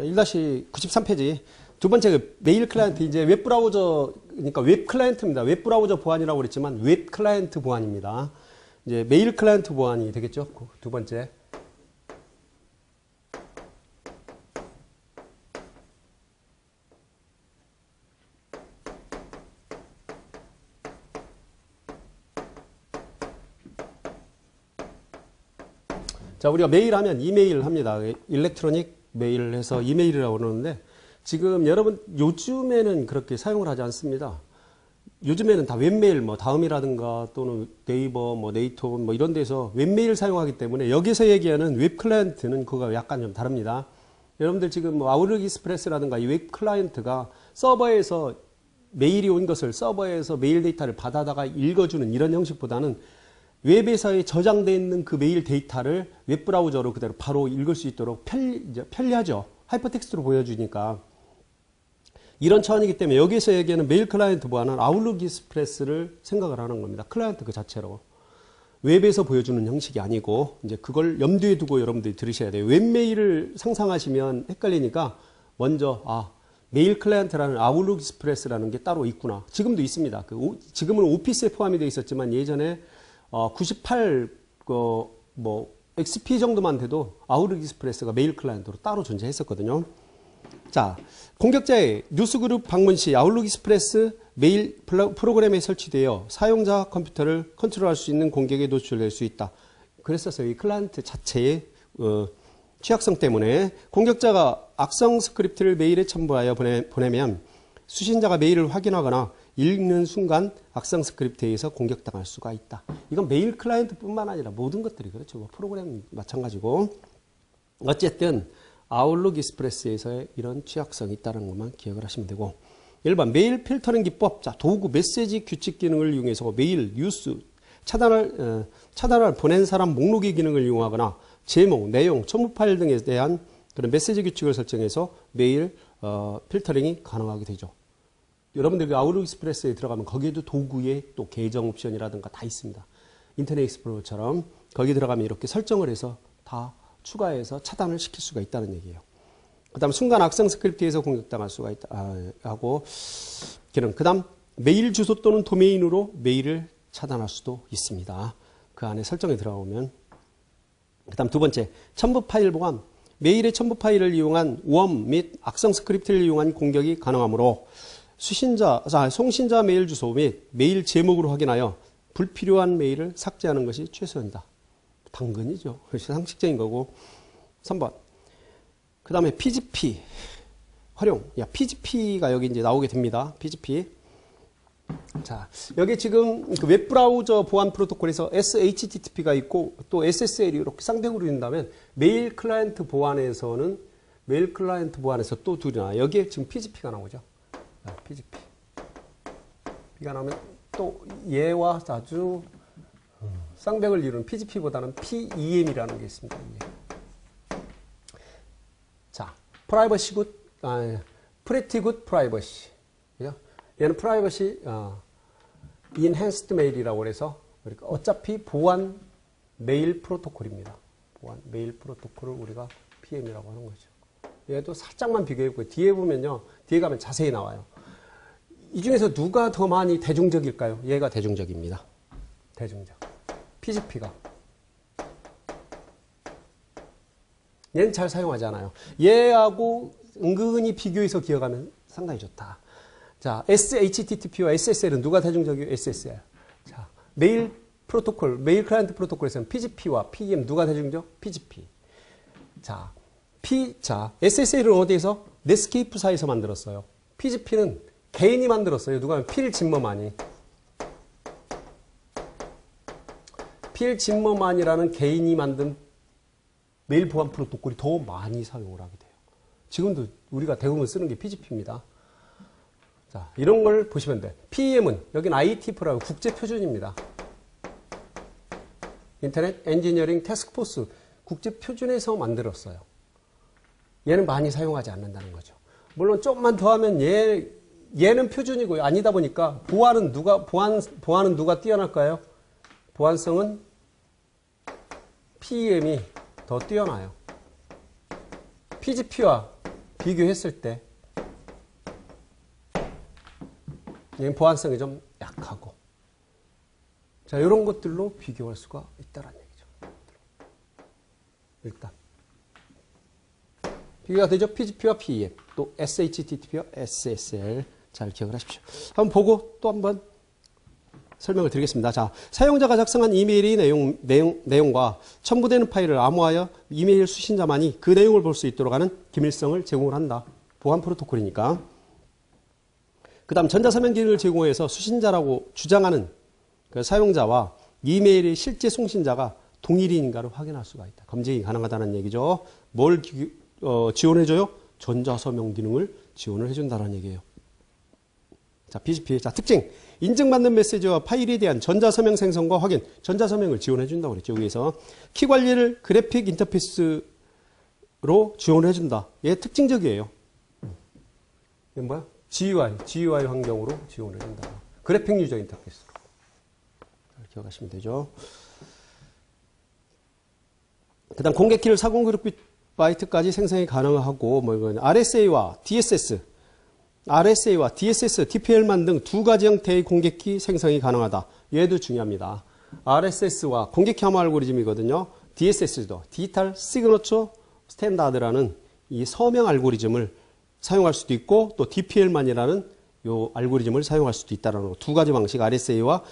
1-93페이지. 두 번째 그 메일 클라이언트, 이제 웹 브라우저, 그러니까 웹 클라이언트입니다. 웹 브라우저 보안이라고 그랬지만 웹 클라이언트 보안입니다. 이제 메일 클라이언트 보안이 되겠죠. 두 번째. 자, 우리가 메일 하면 이메일 합니다. 일렉트로닉 메일을 해서 이메일이라고 그러는데, 지금 여러분 요즘에는 그렇게 사용을 하지 않습니다. 요즘에는 다 웹메일, 뭐 다음이라든가 또는 네이버, 뭐 네이토 뭐 이런 데서 웹메일 사용하기 때문에 여기서 얘기하는 웹 클라이언트는 그거 약간 좀 다릅니다. 여러분들 지금 뭐 아웃룩 익스프레스라든가 이 웹 클라이언트가 서버에서 메일이 온 것을 서버에서 메일 데이터를 받아다가 읽어주는 이런 형식보다는 웹에서에 저장되어 있는 그 메일 데이터를 웹 브라우저로 그대로 바로 읽을 수 있도록 편리하죠. 하이퍼텍스트로 보여주니까. 이런 차원이기 때문에 여기서 얘기하는 메일 클라이언트 보안은 아웃룩 익스프레스를 생각을 하는 겁니다. 클라이언트 그 자체로. 웹에서 보여주는 형식이 아니고, 이제 그걸 염두에 두고 여러분들이 들으셔야 돼요. 웹메일을 상상하시면 헷갈리니까 먼저, 메일 클라이언트라는 아웃룩 익스프레스라는 게 따로 있구나. 지금도 있습니다. 지금은 오피스에 포함이 되어 있었지만 예전에 98, XP 정도만 돼도 아웃룩 익스프레스가 메일 클라이언트로 따로 존재했었거든요. 자, 공격자의 뉴스그룹 방문 시 아웃룩 익스프레스 메일 프로그램에 설치되어 사용자 컴퓨터를 컨트롤할 수 있는 공격에 노출될 수 있다. 그랬었어요. 이 클라이언트 자체의 취약성 때문에 공격자가 악성 스크립트를 메일에 첨부하여 보내면 수신자가 메일을 확인하거나 읽는 순간 악성 스크립트에 의해서 공격당할 수가 있다. 이건 메일 클라이언트뿐만 아니라 모든 것들이 그렇죠. 프로그램 마찬가지고. 어쨌든 아웃룩 익스프레스에서의 이런 취약성이 있다는 것만 기억을 하시면 되고. 1번 메일 필터링 기법. 자, 도구 메시지 규칙 기능을 이용해서 메일, 뉴스, 차단할 보낸 사람 목록의 기능을 이용하거나 제목, 내용, 첨부 파일 등에 대한 그런 메시지 규칙을 설정해서 메일 필터링이 가능하게 되죠. 여러분들 아웃룩 익스프레스에 들어가면 거기에도 도구에 또 계정 옵션이라든가 다 있습니다. 인터넷 익스플로러처럼 거기 들어가면 이렇게 설정을 해서 다 추가해서 차단을 시킬 수가 있다는 얘기예요. 그 다음 순간 악성 스크립트에서 공격당할 수가 있다 하고, 그 다음 메일 주소 또는 도메인으로 메일을 차단할 수도 있습니다. 그 안에 설정에 들어가면. 그 다음 두 번째, 첨부 파일 보안. 메일의 첨부 파일을 이용한 웜 및 악성 스크립트를 이용한 공격이 가능하므로 송신자 메일 주소 및 메일 제목으로 확인하여 불필요한 메일을 삭제하는 것이 최선이다. 당근이죠. 그것이 상식적인 거고. 3번. 그 다음에 PGP 활용. PGP가 여기 이제 나오게 됩니다. PGP. 자, 여기 지금 그 웹브라우저 보안 프로토콜에서 SHTTP가 있고 또 SSL이 이렇게 쌍벽으로 있는다면 메일 클라이언트 보안에서 또 둘이 나와요. 여기에 지금 PGP가 나오죠. PGP가 나오면 또 얘와 아주 쌍벽을 이루는 PGP보다는 PEM이라는 게 있습니다. 자, 프라이버시 굿, 프레티 굿 프라이버시. 얘는 프라이버시 인핸스드 메일이라고 해서 어차피 보안 메일 프로토콜입니다. 보안 메일 프로토콜을 우리가 PM이라고 하는 거죠. 얘도 살짝만 비교해보고 뒤에 보면요. 뒤에 가면 자세히 나와요. 이 중에서 누가 더 많이 대중적일까요? 얘가 대중적입니다. 대중적. PGP가. 얘는 잘 사용하지 않아요. 얘하고 은근히 비교해서 기억하면 상당히 좋다. 자, SHTTP와 SSL은 누가 대중적이에요? SSL. 자, 메일 프로토콜, 메일 클라이언트 프로토콜에서는 PGP와 PEM 누가 대중적? PGP. 자, SSL은 어디에서? 넷스케이프사에서 만들었어요. PGP는 개인이 만들었어요. 누가 하면 필 짐머만이. 필 짐머만이라는 개인이 만든 메일 보안 프로토콜이 더 많이 사용을 하게 돼요. 지금도 우리가 대부분 쓰는 게 PGP입니다. 자, 이런 걸 보시면 돼. PEM은 여기는 IETF라고 국제 표준입니다. 인터넷 엔지니어링 태스크포스 국제 표준에서 만들었어요. 얘는 많이 사용하지 않는다는 거죠. 물론 조금만 더 하면 얘는 표준이고요. 아니다 보니까 보안은 누가 뛰어날까요? 보안성은 PEM이 더 뛰어나요. PGP와 비교했을 때 보안성이 좀 약하고, 자, 이런 것들로 비교할 수가 있다는 얘기죠. 일단 비교가 되죠. PGP와 PEM, 또 SHTTP와 SSL. 잘 기억을 하십시오. 한번 보고 또 한번 설명을 드리겠습니다. 자, 사용자가 작성한 이메일의 내용과 첨부되는 파일을 암호하여 이메일 수신자만이 그 내용을 볼 수 있도록 하는 기밀성을 제공을 한다. 보안 프로토콜이니까. 그 다음 전자서명 기능을 제공해서 수신자라고 주장하는 그 사용자와 이메일의 실제 송신자가 동일인가를 확인할 수가 있다. 검증이 가능하다는 얘기죠. 뭘 지원해줘요? 전자서명 기능을 지원을 해준다는 얘기예요. 자, BGP. 자, 특징. 인증받는 메시지와 파일에 대한 전자서명 생성과 확인. 전자서명을 지원해준다고 그랬죠. 위에서. 키 관리를 그래픽 인터페이스로 지원해준다. 얘 특징적이에요. 이건 뭐야? GUI 환경으로 지원해준다. 그래픽 유저 인터페이스로. 잘 기억하시면 되죠. 그 다음 공개키를 40그룹바이트까지 생성이 가능하고, 뭐 이건 RSA와 DSS, DPL만 등 두 가지 형태의 공개키 생성이 가능하다. 얘도 중요합니다. RSS와 공개키 암호 알고리즘이거든요. DSS도 디지털 시그너처 스탠다드라는 이 서명 알고리즘을 사용할 수도 있고, 또 DPL만이라는 요 알고리즘을 사용할 수도 있다는 두 가지 방식, RSA와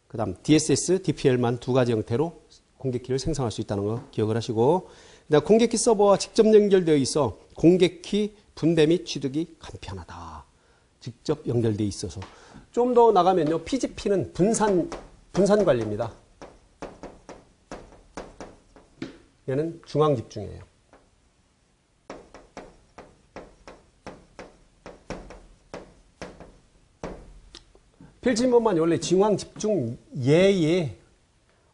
그 다음 DSS, DPL만 두 가지 형태로 공개키를 생성할 수 있다는 거 기억을 하시고, 그다음 공개키 서버와 직접 연결되어 있어 공개키 분배 및 취득이 간편하다. 직접 연결되어 있어서. 좀 더 나가면요, PGP는 분산 관리입니다. 얘는 중앙 집중이에요. 필진법만이 원래 중앙 집중 예의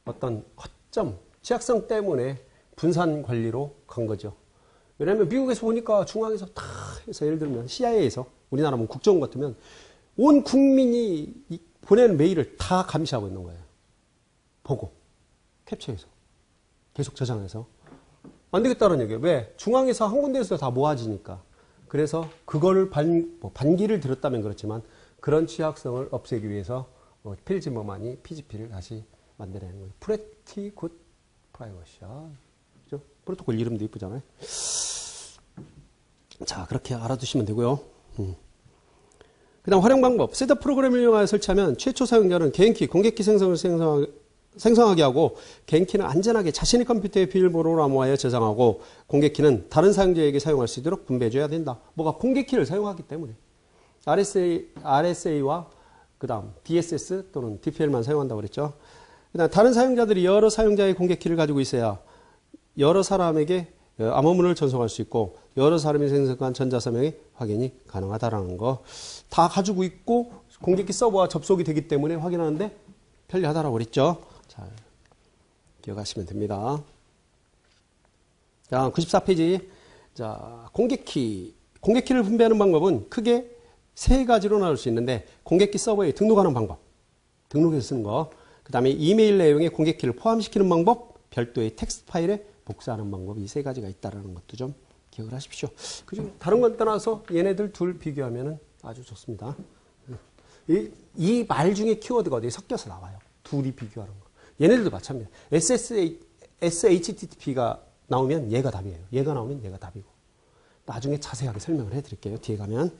어떤 허점, 취약성 때문에 분산 관리로 간 거죠. 왜냐하면 미국에서 보니까 중앙에서 다 해서, 예를 들면 CIA에서 우리나라 뭐 국정원 같으면 온 국민이 보내는 메일을 다 감시하고 있는 거예요. 보고 캡처해서 계속 저장해서. 안 되겠다는 얘기예요. 왜? 중앙에서 한 군데에서 다 모아지니까. 그래서 그거를 반기를 들었다면 그렇지만 그런 취약성을 없애기 위해서 필지머만이 PGP를 다시 만들어내는 거예요. Pretty good privacy야. 그죠? 프로토콜 이름도 이쁘잖아요. 자, 그렇게 알아두시면 되고요. 그 다음 활용 방법. 셋업 프로그램을 이용하여 설치하면 최초 사용자는 개인키, 공개키 생성하게 하고, 개인키는 안전하게 자신의 컴퓨터의 비밀번호를 암호하여 저장하고, 공개키는 다른 사용자에게 사용할 수 있도록 분배해줘야 된다. 뭐가 공개키를 사용하기 때문에. RSA와 그 다음 DSS 또는 DPL만 사용한다고 그랬죠. 그 다음 다른 사용자들이 여러 사용자의 공개키를 가지고 있어야 여러 사람에게 암호문을 전송할 수 있고, 여러 사람이 생성한 전자서명의 확인이 가능하다는 거 다 가지고 있고, 공개키 서버와 접속이 되기 때문에 확인하는데 편리하다라고 그랬죠. 잘 기억하시면 됩니다. 자, 94페이지. 자, 공개키를 분배하는 방법은 크게 세 가지로 나눌 수 있는데, 공개키 서버에 등록하는 방법, 등록해서 쓰는 거, 그 다음에 이메일 내용에 공개키를 포함시키는 방법, 별도의 텍스트 파일에 복사하는 방법, 이 세 가지가 있다는 것도 좀 기억을 하십시오. 그중 다른 건 떠나서 얘네들 둘 비교하면 아주 좋습니다. 이 말 중에 키워드가 어디에 섞여서 나와요. 둘이 비교하는 거. 얘네들도 마찬가지입니다. SHTTP가 나오면 얘가 답이에요. 얘가 나오면 얘가 답이고. 나중에 자세하게 설명을 해드릴게요. 뒤에 가면.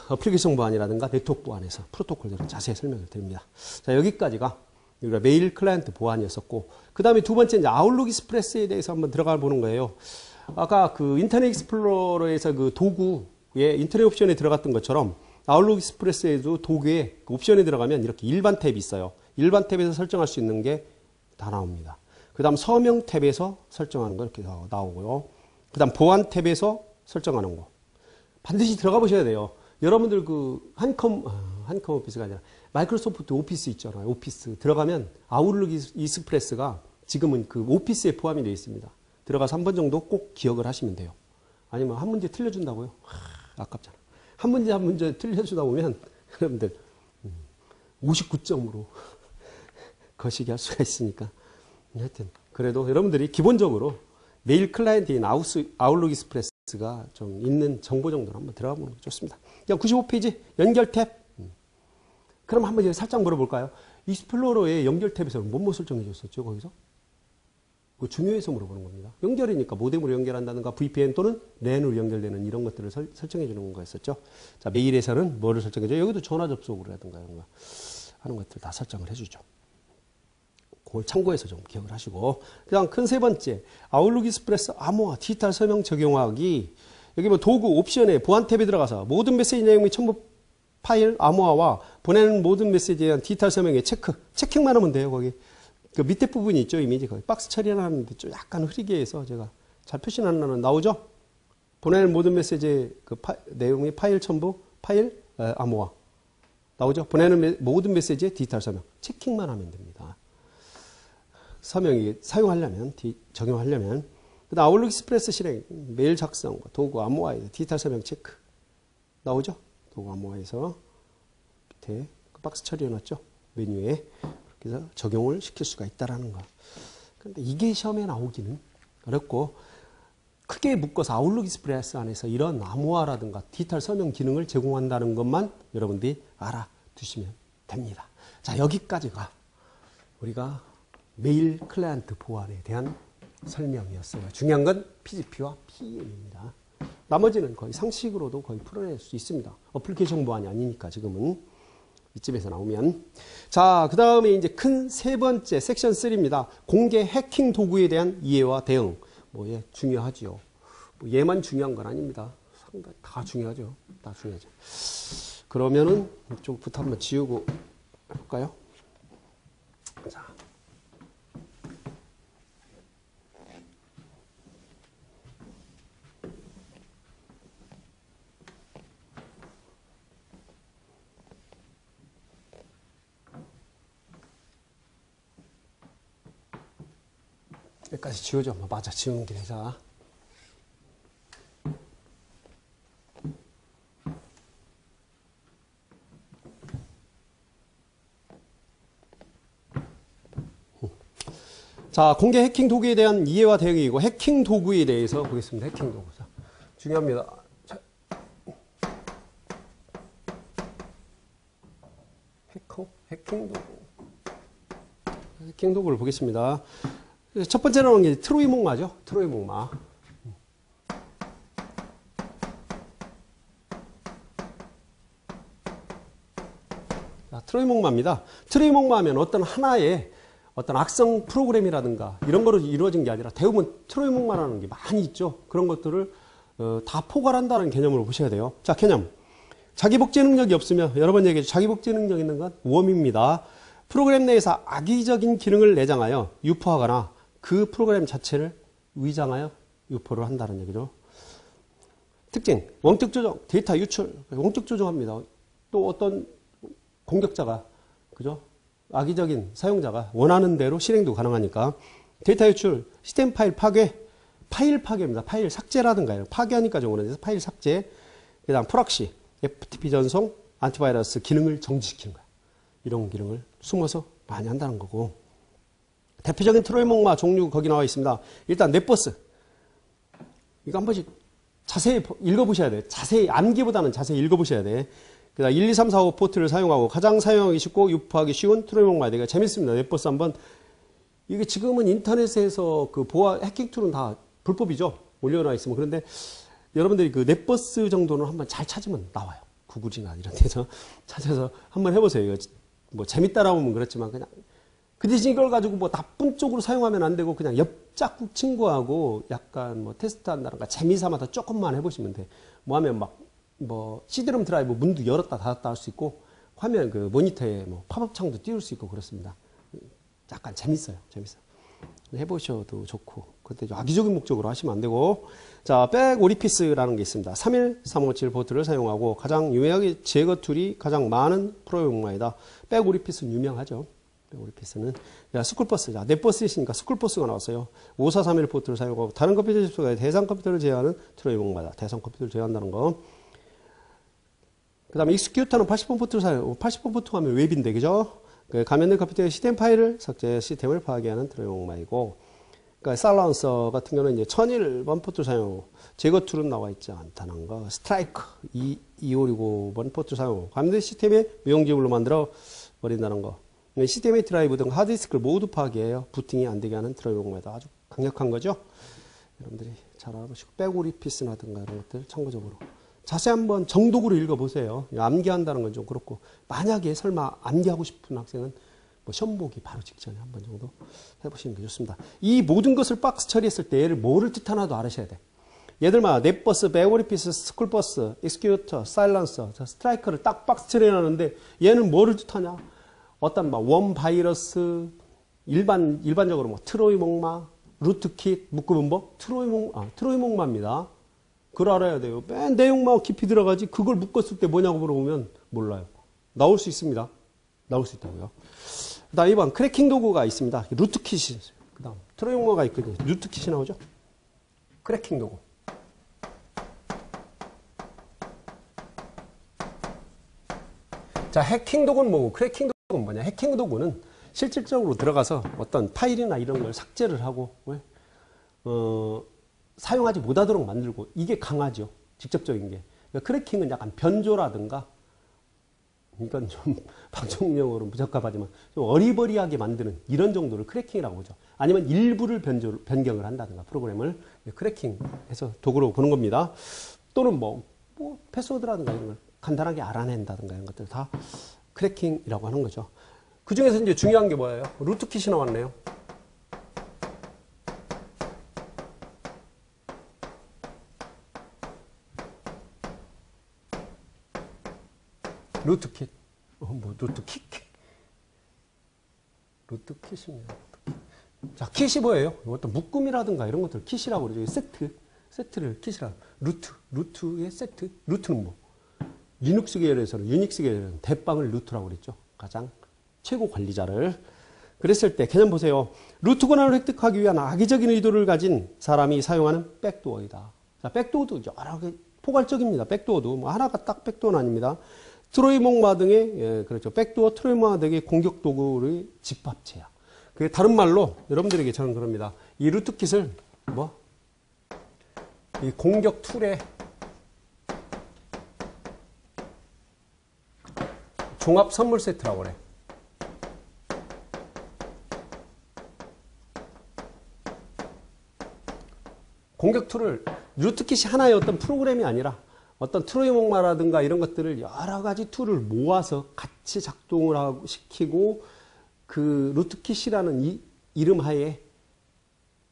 어플리케이션 보안이라든가 네트워크 보안에서 프로토콜들은 자세히 설명을 드립니다. 자, 여기까지가 우리가 메일 클라이언트 보안이었었고, 그 다음에 두 번째 이제 아웃룩 익스프레스에 대해서 한번 들어가 보는 거예요. 아까 그 인터넷 익스플로러에서 그 도구에 인터넷 옵션에 들어갔던 것처럼 아웃룩 익스프레스에도 도구에 그 옵션에 들어가면 이렇게 일반 탭이 있어요. 일반 탭에서 설정할 수 있는 게 다 나옵니다. 그 다음 서명 탭에서 설정하는 거 이렇게 나오고요. 그 다음 보안 탭에서 설정하는 거. 반드시 들어가 보셔야 돼요. 여러분들 그 한컴 오피스가 아니라 마이크로소프트 오피스 있잖아요. 오피스 들어가면 아웃룩 익스프레스가 지금은 그 오피스에 포함이 되어 있습니다. 들어가서 한 번 정도 꼭 기억을 하시면 돼요. 아니면 한 문제 틀려준다고요? 아깝잖아. 한 문제 틀려주다 보면 여러분들 59점으로 거시기 할 수가 있으니까. 하여튼 그래도 여러분들이 기본적으로 메일 클라이언트인 아웃룩 익스프레스 가 좀 있는 정보 정도로 한번 들어가 보는 게 좋습니다. 95페이지 연결 탭. 그럼 한번 살짝 물어볼까요? 익스플로러의 연결 탭에서는 뭐 설정해 줬었죠, 거기서? 그거 중요해서 물어보는 겁니다. 연결이니까 모뎀으로 연결한다든가 VPN 또는 랜으로 연결되는 이런 것들을 설정해 주는 거였었죠. 자, 메일에서는 뭐를 설정해 줘요? 여기도 전화 접속으로라든가 이런 거 하는 것들 다 설정을 해주죠. 그걸 참고해서 좀 기억을 하시고. 그다음 큰 세 번째, 아웃룩 익스프레스 암호화 디지털 서명 적용하기. 여기 뭐 도구 옵션에 보안 탭에 들어가서 모든 메시지 내용 및 첨부 파일 암호화와 보내는 모든 메시지에 대한 디지털 서명의 체킹만 하면 돼요. 거기 그 밑에 부분이 있죠. 이미지 거기 박스 처리하는데 좀 약간 흐리게 해서 제가 잘 표시는 안 나는 나오죠. 보내는 모든 메시지의 그 내용의 파일 첨부 파일 암호화 나오죠. 보내는 모든 메시지의 디지털 서명 체킹만 하면 됩니다. 서명이 사용하려면 적용하려면. 그다음 아웃룩 익스프레스 실행 메일 작성과 도구 암호화에 디지털 서명 체크 나오죠. 도구 암호화에서 밑에 그 박스 처리해놨죠. 메뉴에 그렇게 해서 적용을 시킬 수가 있다라는 거. 그런데 이게 시험에 나오기는 어렵고 크게 묶어서 아웃룩 익스프레스 안에서 이런 암호화라든가 디지털 서명 기능을 제공한다는 것만 여러분들이 알아두시면 됩니다. 자, 여기까지가 우리가 메일 클라이언트 보안에 대한 설명이었어요. 중요한 건 PGP와 PEM입니다. 나머지는 거의 상식으로도 거의 풀어낼 수 있습니다. 어플리케이션 보안이 아니니까 지금은 이쯤에서 나오면. 자, 그 다음에 이제 큰 세 번째 섹션 3입니다. 공개 해킹 도구에 대한 이해와 대응. 뭐, 예, 중요하죠. 뭐 얘만 중요한 건 아닙니다. 상당히 다 중요하죠. 다 중요하죠. 그러면은 이쪽부터 한번 지우고 해볼까요? 자. 여기까지 지우죠. 뭐 맞아, 지우는 길에. 자. 자, 공개 해킹 도구에 대한 이해와 대응이고, 해킹 도구에 대해서 보겠습니다. 해킹 도구. 자, 중요합니다. 자. 해킹 도구. 해킹 도구를 보겠습니다. 첫 번째 나오는 게 트로이 목마죠. 트로이 목마. 자, 트로이 목마입니다. 트로이 목마하면 어떤 하나의 어떤 악성 프로그램이라든가 이런 거로 이루어진 게 아니라 대부분 트로이 목마라는 게 많이 있죠. 그런 것들을 다 포괄한다는 개념으로 보셔야 돼요. 자, 개념. 자기 복제 능력이 없으면 여러 번 얘기했죠. 자기 복제 능력 있는 건 웜입니다. 프로그램 내에서 악의적인 기능을 내장하여 유포하거나 그 프로그램 자체를 위장하여 유포를 한다는 얘기죠. 특징, 원격 조정, 데이터 유출, 원격 조정합니다. 또 어떤 공격자가, 그죠? 악의적인 사용자가 원하는 대로 실행도 가능하니까. 데이터 유출, 시스템 파일 파괴, 파일 파괴입니다. 파일 삭제라든가 파괴하니까 좀 원해서 파일 삭제. 그 다음 프락시, FTP 전송, 안티바이러스 기능을 정지시키는 거야. 이런 기능을 숨어서 많이 한다는 거고. 대표적인 트로이 목마 종류 거기 나와 있습니다. 일단 넷버스. 이거 한 번씩 자세히 읽어보셔야 돼. 자세히, 암기보다는 자세히 읽어보셔야 돼. 그 다음 1, 2, 3, 4, 5 포트를 사용하고 가장 사용하기 쉽고 유포하기 쉬운 트로이 목마. 되게 재밌습니다. 넷버스 한번. 이게 지금은 인터넷에서 그 보안 해킹 툴은 다 불법이죠. 올려놔 있으면. 그런데 여러분들이 그 넷버스 정도는 한번 잘 찾으면 나와요. 구글이나 이런 데서 찾아서 한번 해보세요. 이거 뭐 재밌다라고 하면 그렇지만 그냥 그 대신 이걸 가지고 뭐 나쁜 쪽으로 사용하면 안 되고 그냥 옆작국 친구하고 약간 뭐 테스트 한다든가 재미삼아서 조금만 해보시면 돼. 뭐 하면 막 뭐 CD롬 드라이브 문도 열었다 닫았다 할 수 있고 화면 그 모니터에 뭐 팝업 창도 띄울 수 있고 그렇습니다. 약간 재밌어요. 재밌어요. 해보셔도 좋고. 그때 악의적인 목적으로 하시면 안 되고. 자, 백 오리피스라는 게 있습니다. 31357 포트를 사용하고 가장 유명하게 제거 툴이 가장 많은 프로그램 목마이다. 백 오리피스는 유명하죠. 백 오리피스는. 자, 스쿨버스. 자, 넷버스이시니까 스쿨버스가 나왔어요. 5431 포트를 사용하고 다른 컴퓨터 접속에 대상 컴퓨터를 제어하는 트로이 목마다. 대상 컴퓨터를 제어한다는 거. 그 다음에 익스큐터는 80번 포트를 사용하고 80번 포트 하면 웹인데, 그죠? 그 감염된 컴퓨터의 시스템 파일을 삭제 시스템을 파괴하는 트로이 목마이고. 그러니까 사일런서 같은 경우는 이제 1001번 포트 사용, 제거 툴은 나와 있지 않다는 거. 스트라이크 2565번 포트 사용, 감지 시스템의 무용지물로 만들어 버린다는 거. 시스템의 드라이브 등 하드디스크를 모두 파괴해요. 부팅이 안 되게 하는 드라이버입니다. 아주 강력한 거죠. 여러분들이 잘 알아보시고 백오리 피스나든가 이런 것들 참고적으로 자세히 한번 정독으로 읽어보세요. 암기한다는 건 좀 그렇고, 만약에 설마 암기하고 싶은 학생은 뭐 시험 보기 바로 직전에 한 번 정도 해보시는 게 좋습니다. 이 모든 것을 박스 처리했을 때 얘를 뭐를 뜻하나도 알으셔야 돼. 얘들만 넷버스, 백오리피스, 스쿨버스, 익스큐터, 사일런서, 스트라이커를 딱 박스 처리하는데 얘는 뭐를 뜻하냐? 어떤 막 원바이러스, 일반적으로 뭐 트로이 목마, 루트킷, 묶음음법, 트로이 목마입니다. 그걸 알아야 돼요. 맨 내용만 깊이 들어가지 그걸 묶었을 때 뭐냐고 물어보면 몰라요. 나올 수 있습니다. 나올 수 있다고요. 그 다음 2번 크래킹 도구가 있습니다. 루트킷이 있어요. 그 다음 트로이 목마가 있거든요. 루트킷이 나오죠. 크래킹 도구. 자, 해킹 도구는 뭐고 크래킹 도구는 뭐냐? 해킹 도구는 실질적으로 들어가서 어떤 파일이나 이런 걸 삭제를 하고 사용하지 못하도록 만들고, 이게 강하죠. 직접적인 게. 그러니까 크래킹은 약간 변조라든가, 이건 좀 방송용어로 무적합하지만 좀 어리버리하게 만드는 이런 정도를 크래킹이라고 보죠. 아니면 일부를 변경을 한다든가 프로그램을 크래킹해서 도구로 보는 겁니다. 또는 뭐 패스워드라든가 이런 걸 간단하게 알아낸다든가 이런 것들 다 크래킹이라고 하는 거죠. 그 중에서 이제 중요한 게 뭐예요? 루트킷이 나왔네요. 루트킷. 루트킷입니다. 자, 킷이 뭐예요? 어떤 묶음이라든가 이런 것들 킷이라고 그러죠. 세트를 킷이라고. 루트의 세트. 루트는 뭐? 리눅스 계열에서는, 유닉스 계열에서는 대빵을 루트라고 그랬죠. 가장 최고 관리자를. 그랬을 때 개념 보세요. 루트 권한을 획득하기 위한 악의적인 의도를 가진 사람이 사용하는 백도어이다. 자, 백도어도 여러 개 포괄적입니다. 백도어도 뭐 하나가 딱 백도어는 아닙니다. 트로이 목마 등의 그렇죠. 백도어, 트로이 목마 등의 공격 도구의 집합체야. 그게 다른 말로 여러분들에게 저는 그럽니다. 이 루트킷을 이 공격 툴의 종합 선물 세트라고 그래. 공격 툴을 루트킷이 하나의 어떤 프로그램이 아니라 어떤 트로이 목마라든가 이런 것들을 여러 가지 툴을 모아서 같이 작동을 시키고 그 루트킷이라는 이름 하에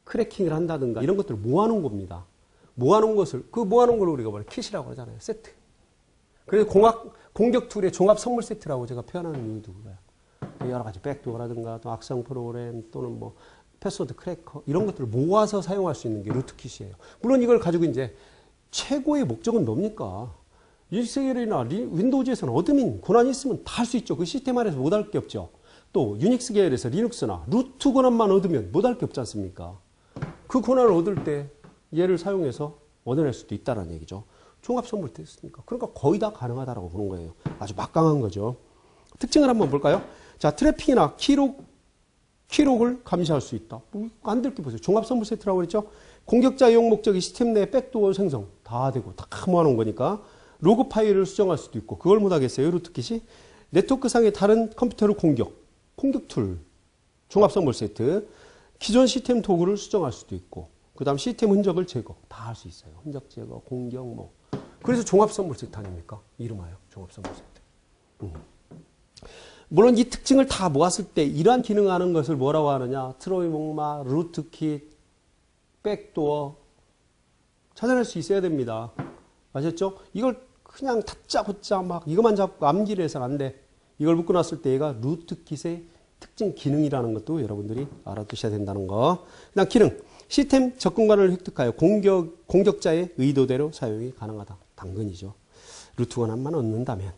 크래킹을 한다든가 이런 것들을 모아놓은 겁니다. 모아놓은 것을, 그 모아놓은 걸 우리가 킷이라고 하잖아요. 세트. 그래서 공격 툴의 종합 선물 세트라고 제가 표현하는 이유도 그거야. 여러 가지 백도어라든가 또 악성 프로그램 또는 뭐 패스워드 크래커 이런 것들을 모아서 사용할 수 있는 게 루트킷이에요. 물론 이걸 가지고 이제 최고의 목적은 뭡니까? 유닉스나 윈도우즈에서는 어드민 권한이 있으면 다 할 수 있죠. 그 시스템 안에서 못할 게 없죠. 또 유닉스 계열에서 리눅스나 루트 권한만 얻으면 못할 게 없지 않습니까? 그 권한을 얻을 때 얘를 사용해서 얻어낼 수도 있다는 얘기죠. 종합 선물 테스트니까. 그러니까 거의 다 가능하다고 보는 거예요. 아주 막강한 거죠. 특징을 한번 볼까요? 자, 트래픽이나 키록을 감시할 수 있다. 안 될 게 보세요. 종합 선물 세트라고 그랬죠? 공격자 이용 목적이 시스템 내 백도어 생성 다 되고 다 모아놓은 거니까 로그 파일을 수정할 수도 있고 그걸 못하겠어요. 루트킷이. 네트워크상의 다른 컴퓨터를 공격 툴 종합 선물 세트. 기존 시스템 도구를 수정할 수도 있고 그 다음 시스템 흔적을 제거 다 할 수 있어요. 흔적 제거, 공격 뭐. 그래서 종합 선물 세트 아닙니까? 이름하여 종합 선물 세트. 물론 이 특징을 다 모았을 때 이러한 기능을 하는 것을 뭐라고 하느냐? 트로이 목마, 루트킷, 백도어 찾아낼 수 있어야 됩니다. 아셨죠? 이걸 그냥 다짜고짜 막 이것만 잡고 암기를 해서는 안 돼. 이걸 묶고 놨을 때 얘가 루트킷의 특징 기능이라는 것도 여러분들이 알아두셔야 된다는 거. 그다음 기능. 시스템 접근권을 획득하여 공격자의 의도대로 사용이 가능하다. 당근이죠. 루트 권한만 얻는다면.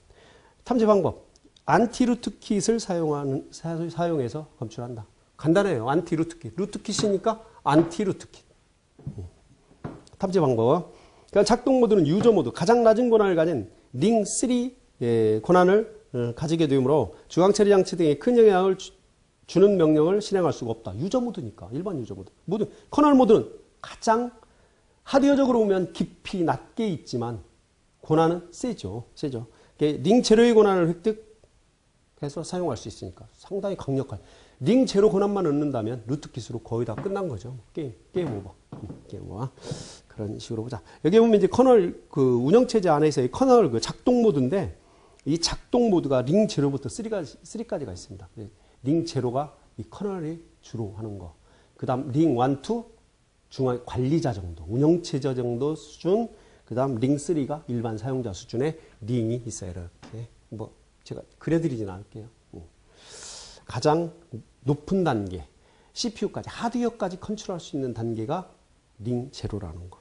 탐지 방법. 안티 루트킷을 사용해서 검출한다. 간단해요. 안티 루트킷. 루트킷이니까 안티 루트킷. 탐지 방법. 그러니까 작동 모드는 유저 모드. 가장 낮은 권한을 가진 링3 권한을 가지게 되므로 중앙 처리 장치 등에 큰 영향을 주는 명령을 실행할 수가 없다. 유저 모드니까. 일반 유저 모드. 커널 모드는 가장 하드웨어적으로 보면 깊이 낮게 있지만 권한은 세죠. 링 제로의 권한을 획득해서 사용할 수 있으니까 상당히 강력한. 링 제로 권한만 얻는다면 루트킷으로 거의 다 끝난 거죠. 게임 오버. 그런 식으로 보자. 여기 보면 이제 커널 그 운영체제 안에서의 커널 그 작동 모드인데 이 작동 모드가 링 제로부터 3까지가 있습니다. 링 제로가 이 커널이 주로 하는 거. 그 다음 링 1, 2 중앙 관리자 정도, 운영체제 정도 수준. 그 다음 링 3가 일반 사용자 수준의 링이 있어요. 이렇게. 뭐 제가 그려드리진 않을게요. 가장 높은 단계, CPU까지, 하드웨어까지 컨트롤할 수 있는 단계가 링 제로라는 거.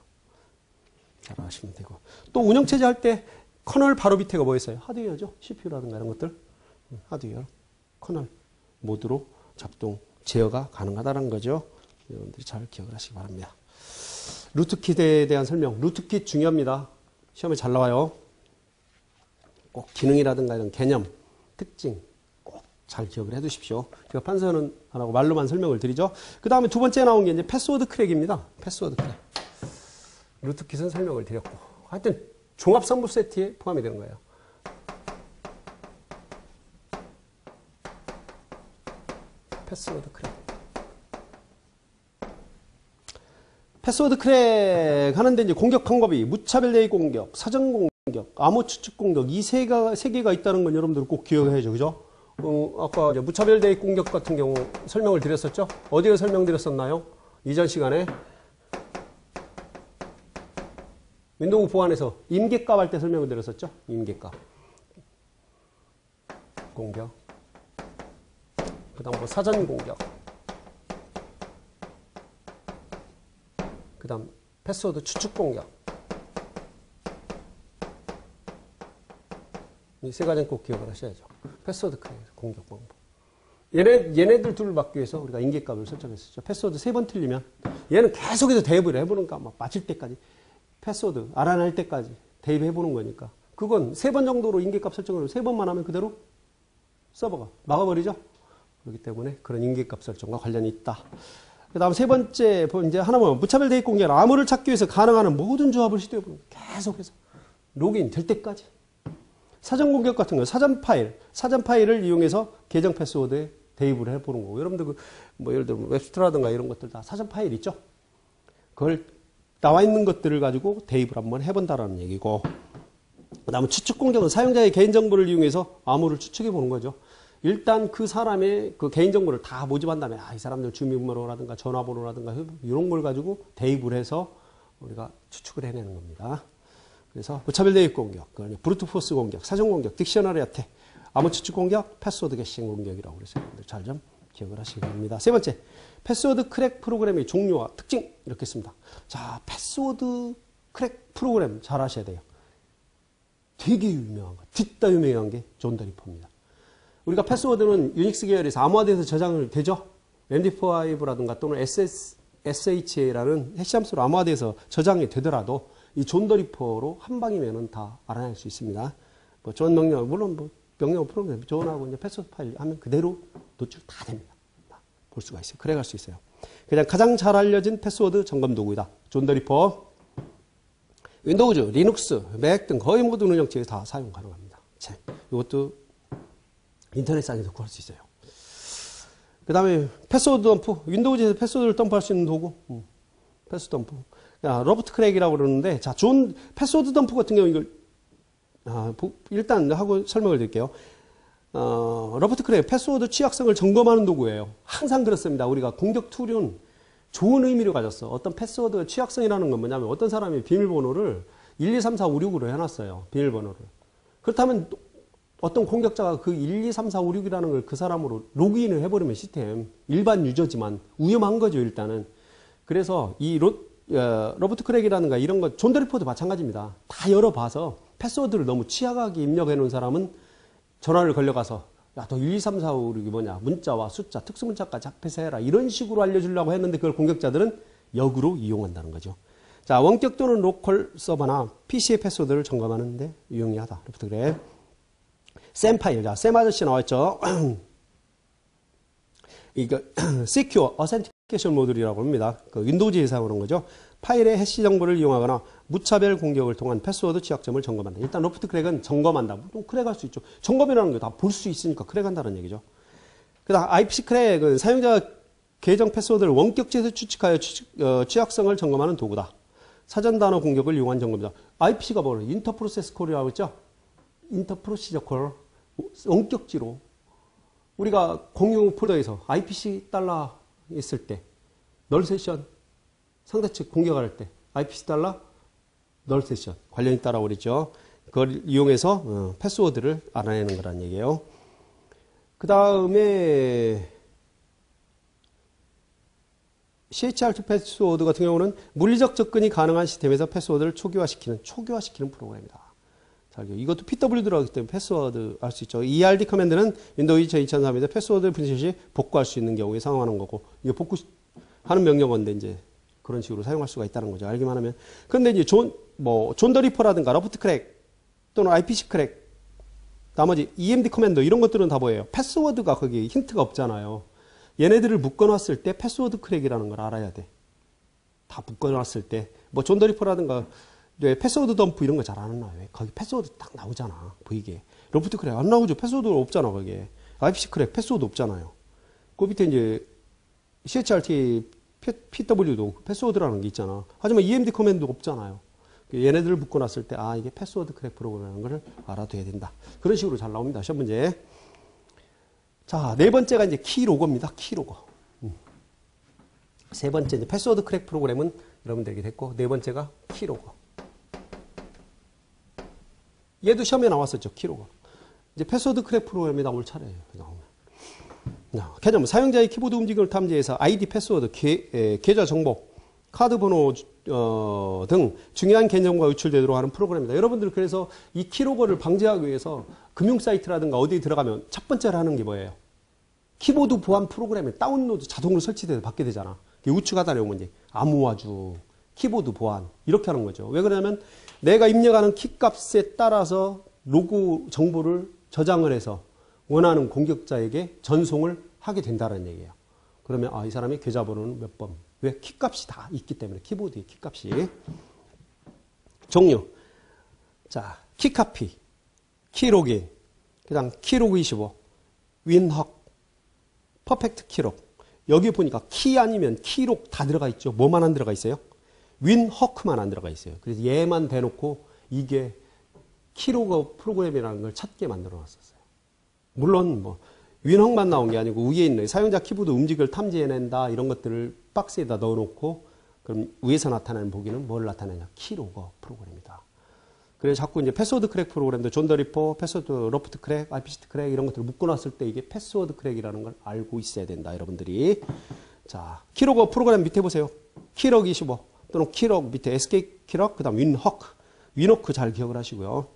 잘 아시면 되고. 또 운영체제 할 때 커널 바로 밑에가 뭐였어요? 하드웨어죠. CPU라든가 이런 것들. 하드웨어, 커널 모드로 작동, 제어가 가능하다는 거죠. 여러분들이 잘 기억을 하시기 바랍니다. 루트킷에 대한 설명. 루트킷 중요합니다. 시험에 잘 나와요. 꼭 기능이라든가 이런 개념, 특징 꼭 잘 기억을 해 두십시오. 제가 판서는 안 하고 말로만 설명을 드리죠. 그 다음에 두 번째 나온 게 이제 패스워드 크랙입니다. 패스워드 크랙. 루트킷은 설명을 드렸고. 하여튼 종합선부 세트에 포함이 되는 거예요. 패스워드 크랙. 패스워드 크랙 하는데 이제 공격 방법이 무차별 대입 공격, 사전 공격, 암호 추측 공격 이 세 개가 있다는 건 여러분들 꼭 기억해야죠. 그죠? 아까 이제 무차별 대입 공격 같은 경우 설명을 드렸었죠? 어디에 설명드렸었나요? 이전 시간에 윈도우 보안에서 임계값 할 때 설명을 드렸었죠? 임계값 공격, 그 다음 뭐 사전 공격, 그 다음 패스워드 추측 공격. 이 세 가지는 꼭 기억을 하셔야죠. 패스워드 크랙 공격 방법. 얘네들 둘을 막기 위해서 우리가 임계값을 설정했었죠. 패스워드 3번 틀리면 얘는 계속해서 대입을 해보는가, 막 맞힐 때까지 패스워드 알아낼 때까지 대입해보는 거니까 그건 3번 정도로 임계값 설정을 3번만 하면 그대로 서버가 막아버리죠. 그렇기 때문에 그런 임계값 설정과 관련이 있다. 그 다음 세 번째, 이제 하나 보면 무차별 대입 공격, 암호를 찾기 위해서 가능한 모든 조합을 시도해보는 거예요. 계속해서. 로그인 될 때까지. 사전 공격 같은 거, 사전 파일을 이용해서 계정 패스워드에 대입을 해보는 거고. 여러분들 뭐 예를 들면 웹스트라든가 이런 것들 다 사전 파일 있죠? 그걸 나와 있는 것들을 가지고 대입을 한번 해본다라는 얘기고. 그 다음에 추측 공격은 사용자의 개인정보를 이용해서 암호를 추측해보는 거죠. 일단 그 사람의 그 개인정보를 다 모집한 다음에 이 사람들 주민번호라든가 전화번호라든가 이런 걸 가지고 대입을 해서 우리가 추측을 해내는 겁니다. 그래서 무차별 대입 공격, 브루트 포스 공격, 사전 공격, 딕셔너리 어택, 암호 추측 공격, 패스워드 개싱 공격이라고 그래서 여러분들 잘 좀 기억을 하시기 바랍니다. 세 번째, 패스워드 크랙 프로그램의 종류와 특징 이렇게 씁니다. 자, 패스워드 크랙 프로그램 잘 아셔야 돼요. 되게 유명한 거, 뒤따 유명한 게 존 더 리퍼입니다. 우리가 패스워드는 유닉스 계열에서 암호화돼서 저장을 되죠. MD5라든가 또는 SHA라는 해시함수로 암호화돼서 저장이 되더라도 이 존 더 리퍼로 한 방이면은 다 알아낼 수 있습니다. 뭐 존 명령, 물론 뭐 명령 프로그램 존하고 이제 패스워드 파일 하면 그대로 노출 다 됩니다. 다 볼 수가 있어요. 그래 갈 수 있어요. 그냥 가장 잘 알려진 패스워드 점검 도구이다. 존 더 리퍼. 윈도우즈, 리눅스, 맥 등 거의 모든 운영체에 다 사용 가능합니다. 자, 이것도 인터넷상에서 구할 수 있어요. 그 다음에 패스워드 덤프. 윈도우즈에서 패스워드를 덤프할 수 있는 도구. 패스워드 덤프. 로버트 크랙이라고 그러는데, 자, 패스워드 덤프 같은 경우 이걸, 일단 하고 설명을 드릴게요. 로버트 크랙, 패스워드 취약성을 점검하는 도구예요. 항상 그렇습니다. 우리가 공격 툴은 좋은 의미를 가졌어. 어떤 패스워드 취약성이라는 건 뭐냐면 어떤 사람이 비밀번호를 1, 2, 3, 4, 5, 6으로 해놨어요. 비밀번호를. 그렇다면 어떤 공격자가 그 1, 2, 3, 4, 5, 6이라는 걸 그 사람으로 로그인을 해버리면 시스템, 일반 유저지만 위험한 거죠, 일단은. 그래서 이 로버트 크랙이라든가 이런 거, 존 더 리퍼도 마찬가지입니다. 다 열어봐서 패스워드를 너무 취약하게 입력해 놓은 사람은 전화를 걸려가서 야, 너 1, 2, 3, 4, 5, 6이 뭐냐, 문자와 숫자, 특수문자까지 합해서 해라, 이런 식으로 알려주려고 했는데 그걸 공격자들은 역으로 이용한다는 거죠. 자, 원격 또는 로컬 서버나 PC의 패스워드를 점검하는데 유용하다. 로버트 크랙. 샘 파일. 자, 샘 아저씨 나왔죠. 이거 Secure Authentication 모듈이라고 합니다. 그 윈도우즈에 사용하는 거죠. 파일의 해시 정보를 이용하거나 무차별 공격을 통한 패스워드 취약점을 점검한다. 일단 로프트 크랙은 점검한다. 또 크랙할 수 있죠. 점검이라는 게 다 볼 수 있으니까 크랙한다는 얘기죠. 그다음 IPC 크랙은 사용자 계정 패스워드를 원격지에서 추측하여 취약성을 점검하는 도구다. 사전 단어 공격을 이용한 점검이다. IPC가 뭐예요? 인터프로세스 콜이라고 했죠? 인터프로시저 콜. 원격지로 우리가 공유 폴더에서 IPC 달러 있을 때 널 세션 상대 측 공격할 때 IPC 달러 널 세션 관련이 있다라고 그랬죠. 그걸 이용해서 패스워드를 알아내는 거란 얘기예요. 그 다음에 CHR2 패스워드 같은 경우는 물리적 접근이 가능한 시스템에서 패스워드를 초기화시키는 프로그램이다. 자, 이것도 PW 들어가기 때문에 패스워드 할 수 있죠. ERD 커맨드는 윈도우 2003에서 패스워드를 분실 시 복구할 수 있는 경우에 사용하는 거고, 이게 복구하는 명령어인데 이제 그런 식으로 사용할 수가 있다는 거죠. 알기만 하면. 그런데 이제 존 더 리퍼라든가 러프트 크랙 또는 IPC 크랙, 나머지 EMD 커맨더 이런 것들은 다 뭐예요? 패스워드가 거기 힌트가 없잖아요. 얘네들을 묶어놨을 때 패스워드 크랙이라는 걸 알아야 돼. 다 묶어놨을 때. 뭐 존 더 리퍼라든가 패스워드 덤프 이런 거 잘 안 나와요. 거기 패스워드 딱 나오잖아. 보이게. 로프트 크랙 안 나오죠. 패스워드 없잖아. 거기에. IPC 크랙 패스워드 없잖아요. 그 밑에 이제 CHRT, PW도 패스워드라는 게 있잖아. 하지만 EMD 커맨드도 없잖아요. 얘네들을 묶어놨을 때 이게 패스워드 크랙 프로그램이라는 걸 알아둬야 된다. 그런 식으로 잘 나옵니다. 시험 문제. 자, 네 번째가 이제 키로고입니다. 키로고. 세 번째 이제 패스워드 크랙 프로그램은 여러분들에게 됐고, 네 번째가 키로고. 얘도 시험에 나왔었죠. 키로고. 이제 패스워드 크랙 프로그램이 나올 차례예요. 개념은 사용자의 키보드 움직임을 탐지해서 아이디, 패스워드, 계좌 정보, 카드 번호 등 중요한 개념과 유출되도록 하는 프로그램입니다. 여러분들 그래서 이 키로거를 방지하기 위해서 금융 사이트라든가 어디에 들어가면 첫 번째로 하는 게 뭐예요? 키보드 보안 프로그램에 다운로드 자동으로 설치돼서 받게 되잖아. 우측 하단에 오면 이제 암호화 중 키보드 보안 이렇게 하는 거죠. 왜 그러냐면 내가 입력하는 키값에 따라서 로그 정보를 저장을 해서 원하는 공격자에게 전송을 하게 된다는 얘기예요. 그러면 이 사람의 계좌번호는 몇 번. 왜? 키값이 다 있기 때문에. 키보드의 키값이. 종류. 자, 키카피, 키로긴, 그 다음 키로그 25, 윈헉, 퍼펙트 키록. 여기 보니까 키 아니면 키록 다 들어가 있죠. 뭐만 안 들어가 있어요? 윈허크만 안 들어가 있어요. 그래서 얘만 대놓고 이게 키로그 프로그램이라는 걸 찾게 만들어 놨었어요. 물론 뭐 윈헉만 나온 게 아니고 위에 있는 사용자 키보드 움직임을 탐지해낸다 이런 것들을 박스에다 넣어놓고 그럼 위에서 나타나는 보기는 뭘 나타내냐? 키로그 프로그램이다. 그래서 자꾸 이제 패스워드 크랙 프로그램도 존 더 리퍼, 패스워드 로프트 크랙, IPC 크랙 이런 것들을 묶어놨을 때 이게 패스워드 크랙이라는 걸 알고 있어야 된다. 여러분들이. 자, 키로그 프로그램 밑에 보세요. 키록 25 또는 키록 밑에 SK 키록, 그 다음 윈호크 잘 기억을 하시고요.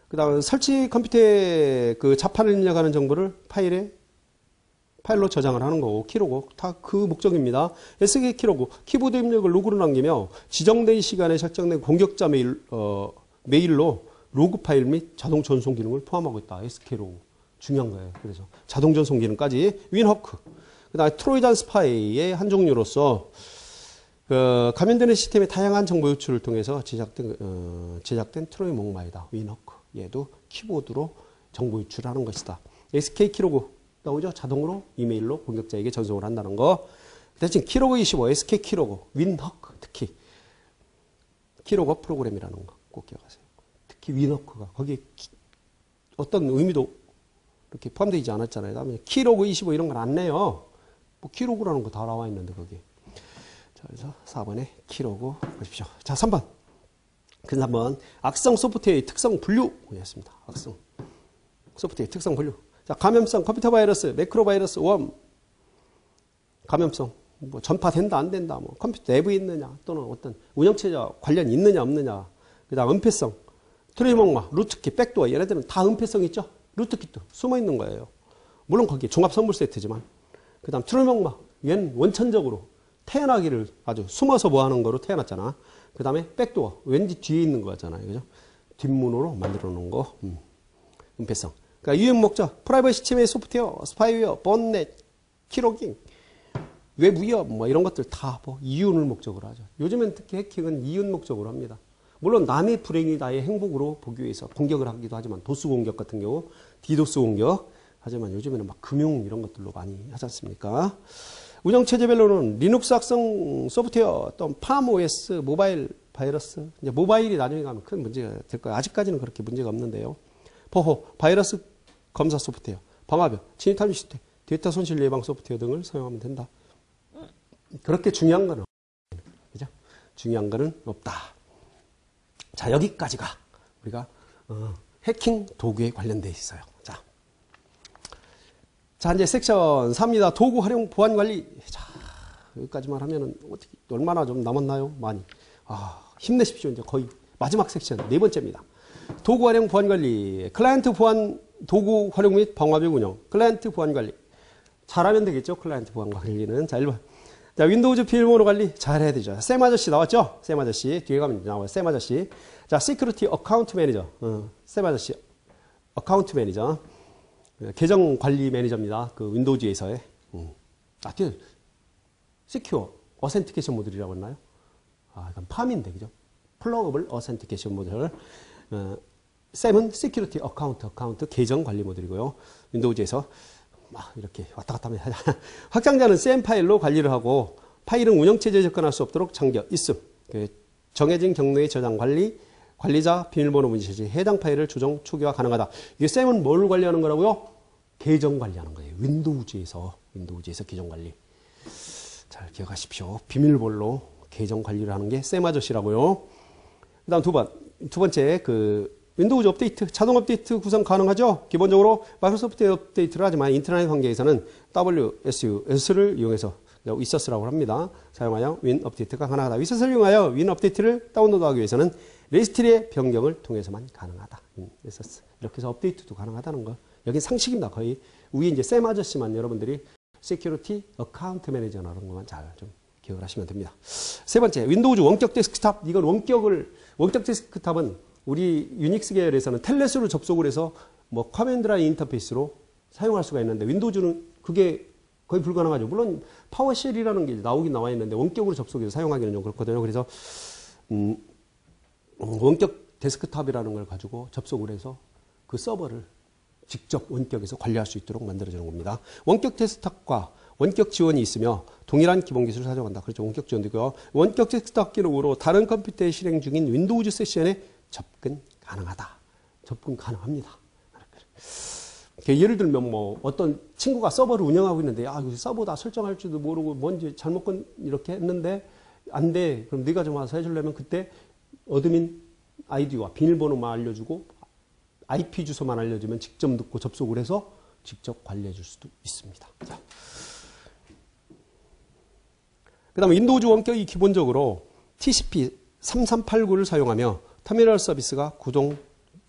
그 다음 설치 컴퓨터에 그 자판을 입력하는 정보를 파일로 저장을 하는 거고, 키로그 다 그 목적입니다. SK 키로그 키보드 입력을 로그로 남기며 지정된 시간에 설정된 공격자 메일로 로그 파일 및 자동 전송 기능을 포함하고 있다. SK 로그 중요한 거예요. 그래서 자동 전송 기능까지. 윈허크 그 다음에 트로이잔 스파이의 한 종류로서 감염되는 시스템의 다양한 정보 유출을 통해서 제작된 트로이 목마이다. 윈허크 얘도 키보드로 정보 유출하는 것이다. SK 키로그 나오죠? 자동으로 이메일로 공격자에게 전송을 한다는 거. 대신 키로그 25, SK 키로그, 윈허크 특히 키로그 프로그램이라는 거 꼭 기억하세요. 특히 윈허크가 거기에 어떤 의미도 이렇게 포함되어 있지 않았잖아요. 다음에 키로그 25 이런 건 안 내요. 뭐 키로그라는 거 다 나와 있는데 거기. 자, 그래서 4번에 키로그 보십시오. 자, 3번. 그래서 한번 악성 소프트웨어의 특성 분류였습니다. 악성 소프트웨어의 특성 분류. 자, 감염성 컴퓨터 바이러스, 매크로 바이러스, 웜. 감염성 뭐 전파된다 안 된다, 뭐 컴퓨터 내부에 있느냐 또는 어떤 운영체제와 관련이 있느냐 없느냐. 그다음 은폐성, 트로이목마, 루트킷, 백도어 얘네들은 다 은폐성 있죠. 루트킷도 숨어 있는 거예요. 물론 거기에 종합 선물 세트지만. 그다음 트로이목마 얘는 원천적으로 태어나기를 아주 숨어서 뭐 하는 거로 태어났잖아. 그 다음에 백도어 왠지 뒤에 있는 거잖아요. 그죠? 뒷문으로 만들어 놓은 거. 은폐성. 그러니까 유형 목적 프라이버시 침해 소프트웨어, 스파이웨어, 본넷, 키로깅, 웹 위협 뭐 이런 것들 다 뭐 이윤을 목적으로 하죠. 요즘엔 특히 해킹은 이윤 목적으로 합니다. 물론 남의 불행이 나의 행복으로 보기 위해서 공격을 하기도 하지만 도스 공격 같은 경우 디도스 공격 하지만 요즘에는 막 금융 이런 것들로 많이 하지 않습니까? 운영체제별로는 리눅스 악성 소프트웨어 또 팜OS 모바일 바이러스 이제 모바일이 나중에 가면 큰 문제가 될 거예요. 아직까지는 그렇게 문제가 없는데요. 보호 바이러스 검사 소프트웨어 방화벽 진입 시스템 데이터 손실 예방 소프트웨어 등을 사용하면 된다. 그렇게 중요한 거는 그죠? 중요한 거는 없다. 자 여기까지가 우리가 해킹 도구에 관련돼 있어요. 자 이제 섹션 3입니다. 도구 활용 보안 관리. 자 여기까지만 하면은 어떻게 얼마나 좀 남았나요? 많이. 힘내십시오. 이제 거의 마지막 섹션 네 번째입니다. 도구 활용 보안 관리. 클라이언트 보안 도구 활용 및 방화벽 운영. 클라이언트 보안 관리. 잘하면 되겠죠. 클라이언트 보안 관리는. 자 1번. 자 윈도우즈 비밀번호 관리 잘해야 되죠. 샘 아저씨 나왔죠? 샘 아저씨 뒤에 가면 나와요. 샘 아저씨. 자 시큐리티 어카운트 매니저. 샘 아저씨 어카운트 매니저. 계정 관리 매니저입니다. 그 윈도우즈에서의. 뒤에 시큐어 어센티케이션 모듈이라고 했나요? 이건 팜인데 그죠? 플러그able 어센티케이션 모듈. 샘은 시큐리티 어카운트 계정 관리 모듈이고요. 윈도우즈에서 막 이렇게 왔다 갔다 하면 확장자는 샘 파일로 관리를 하고 파일은 운영체제에 접근할 수 없도록 잠겨 있음. 정해진 경로의 저장 관리, 관리자 비밀번호 문제 시 해당 파일을 조정, 초기화 가능하다. 이게 샘은 뭘 관리하는 거라고요? 계정 관리하는 거예요. 윈도우즈에서 계정 관리. 잘 기억하십시오. 비밀번호 계정 관리를 하는 게 샘 아저씨라고요. 그다음 두 번째 그 윈도우즈 업데이트, 자동 업데이트 구성 가능하죠? 기본적으로 마이크로소프트 업데이트를 하지만 인터넷 환경에서는 WSUS를 이용해서 위서스라고 합니다. 사용하여 윈 업데이트가 가능하다. 위서스를 이용하여 윈 업데이트를 다운로드하기 위해서는 레지스트리의 변경을 통해서만 가능하다. 위서스. 이렇게 해서 업데이트도 가능하다는 거. 여기 상식입니다. 거의 위에 이제 샘 아저씨만 여러분들이 시큐리티 어카운트 매니저라는 것만 잘 좀 기억을 하시면 됩니다. 세 번째, 윈도우즈 원격 데스크탑. 이건 원격 데스크탑은 우리 유닉스 계열에서는 텔넷으로 접속을 해서 뭐 커맨드 라인 인터페이스로 사용할 수가 있는데 윈도우즈는 그게 거의 불가능하죠. 물론 파워쉘이라는 게 나오긴 나와 있는데 원격으로 접속해서 사용하기는 좀 그렇거든요. 그래서 원격 데스크탑이라는 걸 가지고 접속을 해서 그 서버를 직접 원격에서 관리할 수 있도록 만들어주는 겁니다. 원격 데스크탑과 원격 지원이 있으며 동일한 기본 기술을 사용한다. 그렇죠. 원격 지원도 있고요. 원격 데스크탑 기능으로 다른 컴퓨터에 실행 중인 윈도우즈 세션에 접근 가능하다. 접근 가능합니다. 예를 들면 뭐 어떤 친구가 서버를 운영하고 있는데 이거 서버 다 설정할 줄도 모르고 뭔지 잘못 이렇게 했는데 안 돼. 그럼 네가 좀 와서 해주려면 그때 어드민 아이디와 비밀번호만 알려주고 IP 주소만 알려주면 직접 넣고 접속을 해서 직접 관리해 줄 수도 있습니다. 그 다음에 윈도우즈 원격이 기본적으로 TCP 3389를 사용하며 터미널 서비스가 구동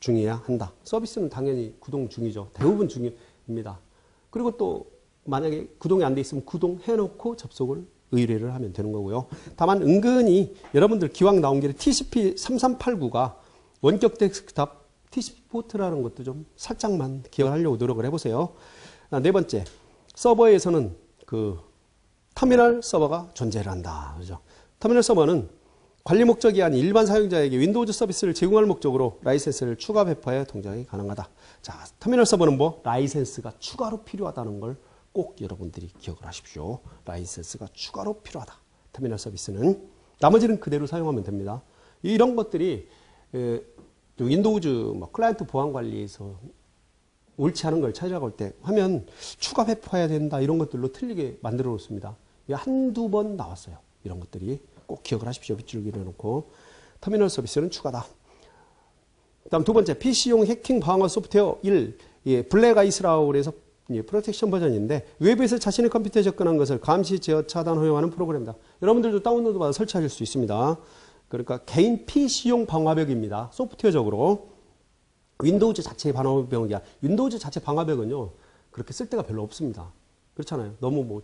중이어야 한다. 서비스는 당연히 구동 중이죠. 대부분 중입니다. 그리고 또 만약에 구동이 안 돼 있으면 구동해놓고 접속을 의뢰를 하면 되는 거고요. 다만 은근히 여러분들 기왕 나온 길에 TCP 3389가 원격 데스크탑 TCP 포트라는 것도 좀 살짝만 기억하려고 노력을 해보세요. 네 번째, 서버에서는 그 터미널 서버가 존재를 한다. 그죠? 터미널 서버는 관리 목적이 아닌 일반 사용자에게 윈도우즈 서비스를 제공할 목적으로 라이센스를 추가 배포하여 동작이 가능하다. 자, 터미널 서버는 뭐? 라이센스가 추가로 필요하다는 걸 꼭 여러분들이 기억을 하십시오. 라이센스가 추가로 필요하다. 터미널 서비스는. 나머지는 그대로 사용하면 됩니다. 이런 것들이 윈도우즈 클라이언트 보안 관리에서 옳지 않은 걸 찾아갈 때 하면 추가 배포해야 된다. 이런 것들로 틀리게 만들어 놓습니다. 한두 번 나왔어요. 이런 것들이. 꼭 기억을 하십시오. 빗줄기를 해놓고. 터미널 서비스는 추가다. 그 다음 두 번째, PC용 해킹 방어 소프트웨어 1. 블랙 아이스라고 그래서 프로텍션 버전인데 웹에서 자신의 컴퓨터에 접근한 것을 감시, 제어, 차단, 허용하는 프로그램이다. 여러분들도 다운로드 받아 설치하실 수 있습니다. 그러니까 개인 PC용 방화벽입니다. 소프트웨어적으로. 윈도우즈 자체의 방화벽이야. 윈도우즈 자체 방화벽은요, 그렇게 쓸 데가 별로 없습니다. 그렇잖아요. 너무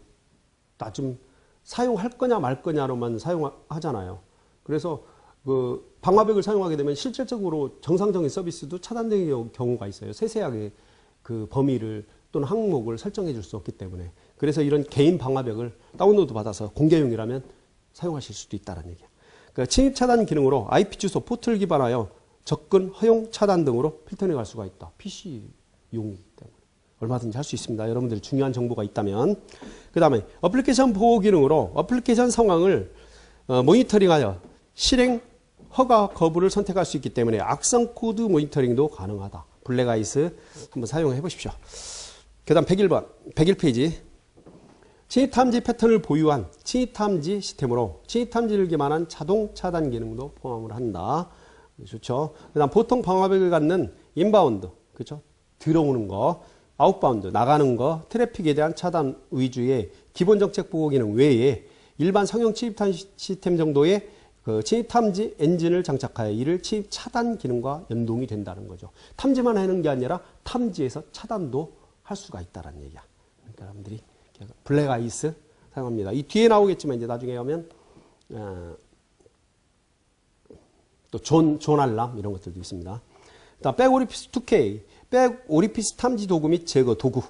나 좀 사용할 거냐 말 거냐로만 사용하잖아요. 그래서 그 방화벽을 사용하게 되면 실질적으로 정상적인 서비스도 차단되는 경우가 있어요. 세세하게 그 범위를 또는 항목을 설정해 줄 수 없기 때문에. 그래서 이런 개인 방화벽을 다운로드 받아서 공개용이라면 사용하실 수도 있다는 얘기야. 그러니까 침입 차단 기능으로 IP 주소 포트를 기반하여 접근 허용 차단 등으로 필터링 할 수가 있다. PC용이기 때문에 얼마든지 할 수 있습니다. 여러분들이 중요한 정보가 있다면. 그 다음에 어플리케이션 보호 기능으로 어플리케이션 상황을 모니터링하여 실행 허가 거부를 선택할 수 있기 때문에 악성 코드 모니터링도 가능하다. 블랙아이스 한번 사용해 보십시오. 그 다음 101번, 101페이지. 침입탐지 패턴을 보유한 침입탐지 시스템으로 침입탐지를 기반한 자동 차단 기능도 포함을 한다. 좋죠. 그 다음 보통 방화벽을 갖는 인바운드, 그렇죠? 들어오는 거, 아웃바운드, 나가는 거, 트래픽에 대한 차단 위주의 기본 정책 보호 기능 외에 일반 성형 침입탐지 시스템 정도의 그 침입 탐지 엔진을 장착하여 이를 침입 차단 기능과 연동이 된다는 거죠. 탐지만 하는 게 아니라 탐지에서 차단도 할 수가 있다는 얘기야. 그러니까 여러분들이 블랙아이스 사용합니다. 이 뒤에 나오겠지만 이제 나중에 하면 또 존 알람 이런 것들도 있습니다. 일단 백오리피스 2K, 백오리피스 탐지 도구 및 제거 도구,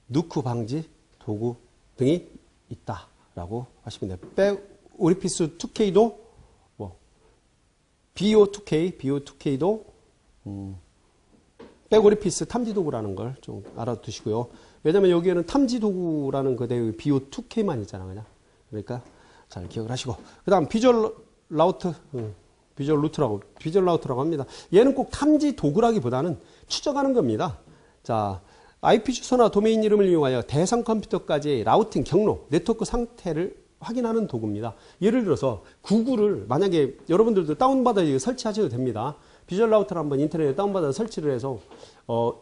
누크 방지 도구 등이 있다라고 하시면 돼요. 백오리피스 2K도 BO2K도 백오리피스 탐지 도구라는 걸 좀 알아두시고요. 왜냐면 여기에는 탐지 도구라는 그대의 BO2K만 있잖아, 그냥. 그러니까 잘 기억을 하시고. 그 다음 비주얼 라우터라고 합니다. 얘는 꼭 탐지 도구라기보다는 추적하는 겁니다. 자, IP 주소나 도메인 이름을 이용하여 대상 컴퓨터까지의 라우팅 경로, 네트워크 상태를 확인하는 도구입니다. 예를 들어서 구글을 만약에 여러분들도 다운받아 설치하셔도 됩니다. 비주얼 라우터를 한번 인터넷에 다운받아 설치를 해서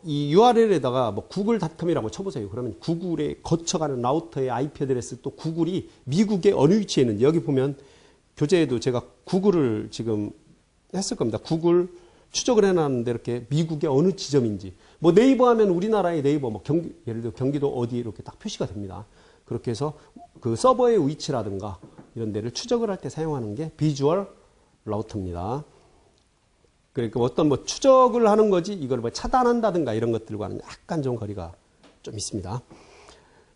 이 URL에다가 뭐 구글닷컴이라고 쳐보세요. 그러면 구글에 거쳐가는 라우터의 IP 어드레스 또 구글이 미국의 어느 위치에 있는지 여기 보면 교재에도 제가 구글을 지금 했을 겁니다. 구글 추적을 해놨는데 이렇게 미국의 어느 지점인지 뭐 네이버 하면 우리나라의 네이버 뭐 예를 들어 경기도 어디 이렇게 딱 표시가 됩니다. 그렇게 해서 그 서버의 위치라든가 이런 데를 추적을 할 때 사용하는 게 비주얼 라우터입니다. 그러니까 어떤 뭐 추적을 하는 거지 이걸 뭐 차단한다든가 이런 것들과는 약간 좀 거리가 좀 있습니다.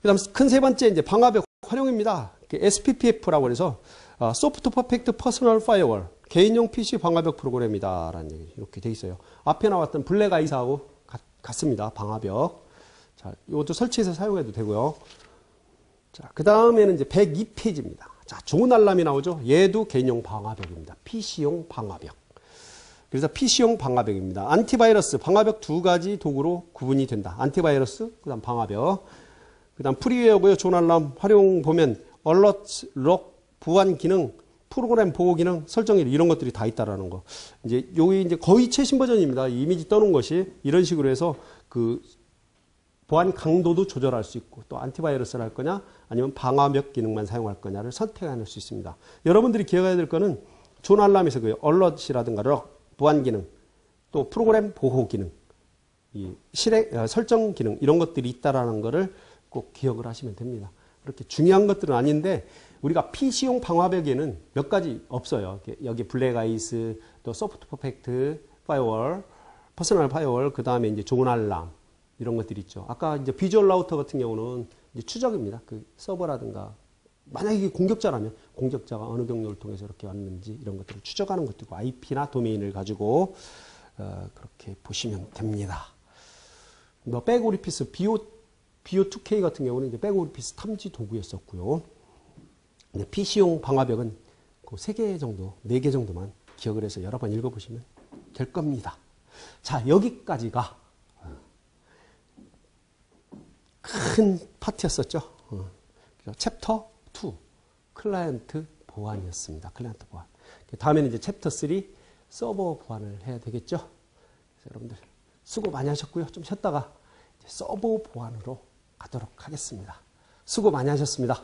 그 다음 큰 세 번째 이제 방화벽 활용입니다. SPPF라고 해서 소프트 퍼펙트 퍼스널 파이어월 개인용 PC 방화벽 프로그램이다 라는 얘기 이렇게 돼 있어요. 앞에 나왔던 블랙아이스하고 같습니다. 방화벽. 자, 이것도 설치해서 사용해도 되고요. 자, 그 다음에는 이제 102페이지입니다. 자, 좋은 알람이 나오죠? 얘도 개인용 방화벽입니다. PC용 방화벽. 그래서 PC용 방화벽입니다. 안티바이러스, 방화벽 두 가지 도구로 구분이 된다. 안티바이러스, 그 다음 방화벽. 그 다음 프리웨어고요. 좋은 알람 활용 보면 얼러트, 록, 보안 기능, 프로그램 보호 기능, 설정일 이런 것들이 다 있다라는 거. 이제 요게 이제 거의 최신 버전입니다. 이미지 떠놓은 것이 이런 식으로 해서 그 보안 강도도 조절할 수 있고 또 안티바이러스를 할 거냐 아니면 방화벽 기능만 사용할 거냐를 선택할 수 있습니다. 여러분들이 기억해야 될 거는 존 알람에서 그 얼럿이라든가 럭, 보안 기능, 또 프로그램 보호 기능, 이 실행 설정 기능 이런 것들이 있다라는 거를 꼭 기억을 하시면 됩니다. 그렇게 중요한 것들은 아닌데 우리가 PC용 방화벽에는 몇 가지 없어요. 여기 블랙아이스, 또 소프트 퍼펙트 파이어월, 퍼스널 파이어월, 그 다음에 이제 존 알람 이런 것들이 있죠. 아까 이제 비주얼 라우터 같은 경우는 이제 추적입니다. 그 서버라든가 만약에 이게 공격자라면 공격자가 어느 경로를 통해서 이렇게 왔는지 이런 것들을 추적하는 것들이고 IP나 도메인을 가지고 그렇게 보시면 됩니다. 뭐 백오리피스 BO2K 같은 경우는 이제 백오리피스 탐지 도구였었고요. PC용 방화벽은 그 3개 정도, 4개 정도만 기억을 해서 여러 번 읽어보시면 될 겁니다. 자, 여기까지가 큰 파트였었죠. 챕터 2, 클라이언트 보안이었습니다. 클라이언트 보안. 다음에는 이제 챕터 3, 서버 보안을 해야 되겠죠. 그래서 여러분들 수고 많이 하셨고요. 좀 쉬었다가 이제 서버 보안으로 가도록 하겠습니다. 수고 많이 하셨습니다.